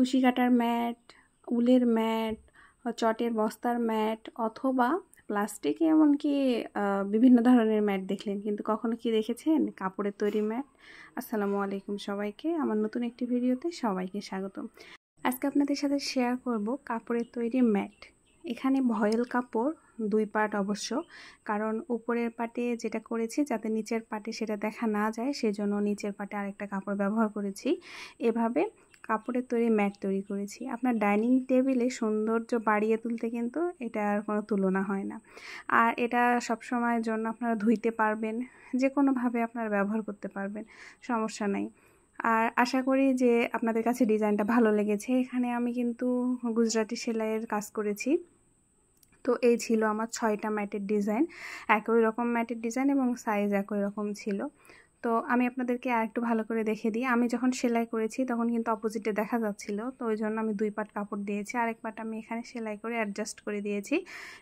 কুশি কাটার ম্যাট, উলের ম্যাট, চটের বস্তার ম্যাট অথবা প্লাস্টিক, এমনকি বিভিন্ন ধরনের ম্যাট দেখলেন, কিন্তু কখনো কি দেখেছেন কাপড়ের তৈরি ম্যাট? আসসালামু আলাইকুম সবাইকে, আমার নতুন একটি ভিডিওতে সবাইকে স্বাগতম। আজকে আপনাদের সাথে শেয়ার করব কাপড়ের তৈরি ম্যাট। এখানে ভয়েল কাপড় 2 পার্ট অবশ্য, কারণ উপরের পাটে যেটা করেছি যাতে নিচের পাটে সেটা দেখা না যায়, সেজন্য নিচের পাটে আরেকটা কাপড় ব্যবহার করেছি। এভাবে কাপড়ের তৈরি ম্যাট তৈরি করেছি। আপনার ডাইনিং টেবিলে সৌন্দর্য বাড়িয়ে তুলতে কিন্তু এটার কোনো তুলনা হয় না। আর এটা সব সময়ের জন্য আপনারা ধুইতে পারবেন, যে কোনোভাবে আপনারা ব্যবহার করতে পারবেন, সমস্যা নাই। আর আশা করি যে আপনাদের কাছে ডিজাইনটা ভালো লেগেছে। এখানে আমি কিন্তু গুজরাটি সেলাইয়ের কাজ করেছি। তো এই ছিল আমার 6টা ম্যাটের ডিজাইন, একই রকম ম্যাটের ডিজাইন এবং সাইজ একই রকম ছিল। তো আমি আপনাদেরকে আরেকটু ভালো করে দেখে দিই। আমি যখন সেলাই করেছি তখন কিন্তু অপোজিটে দেখা যাচ্ছিল, তো ওই জন্য আমি 2 পাট কাপড় দিয়েছি, আরেক পাট আমি এখানে সেলাই করে অ্যাডজাস্ট করে দিয়েছি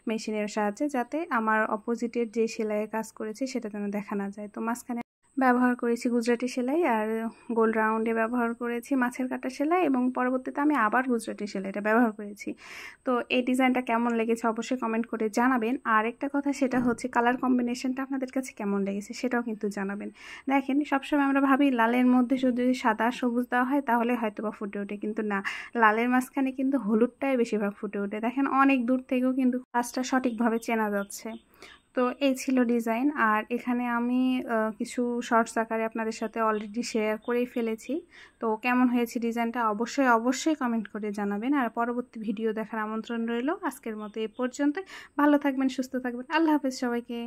মেশিনের সাহায্যে, যাতে আমার অপোজিটের যে সেলাইয়ের কাজ করেছি সেটা যেন দেখা না যায়। তো মাঝখানে ব্যবহার করেছি গুজরাটি সেলাই, আর গোল রাউন্ডে ব্যবহার করেছি মাছের কাটা সেলাই, এবং পরবর্তীতে আমি আবার গুজরাটি সেলাইটা ব্যবহার করেছি। তো এই ডিজাইনটা কেমন লেগেছে অবশ্যই কমেন্ট করে জানাবেন। আর একটা কথা, সেটা হচ্ছে কালার কম্বিনেশনটা আপনাদের কাছে কেমন লেগেছে সেটাও কিন্তু জানাবেন। দেখেন, সবসময় আমরা ভাবি লালের মধ্যে যদি সাদা সবুজ দেওয়া হয় তাহলে হয়তো বা ফুটে ওঠে, কিন্তু না, লালের মাঝখানে কিন্তু হলুদটাই বেশিরভাগ ফুটে ওঠে। দেখেন, অনেক দূর থেকেও কিন্তু কাজটা সঠিকভাবে চেনা যাচ্ছে। তো এই ছিল ডিজাইন। আর এখানে আমি কিছু শর্টস আকারে আপনাদের সাথে অলরেডি শেয়ার করেই ফেলেছি। তো কেমন হয়েছে ডিজাইনটা অবশ্যই কমেন্ট করে জানাবেন। আর পরবর্তী ভিডিও দেখার আমন্ত্রণ রইল। আজকের মতো এ পর্যন্ত। ভালো থাকবেন, সুস্থ থাকবেন। আল্লাহ হাফেজ সবাইকে।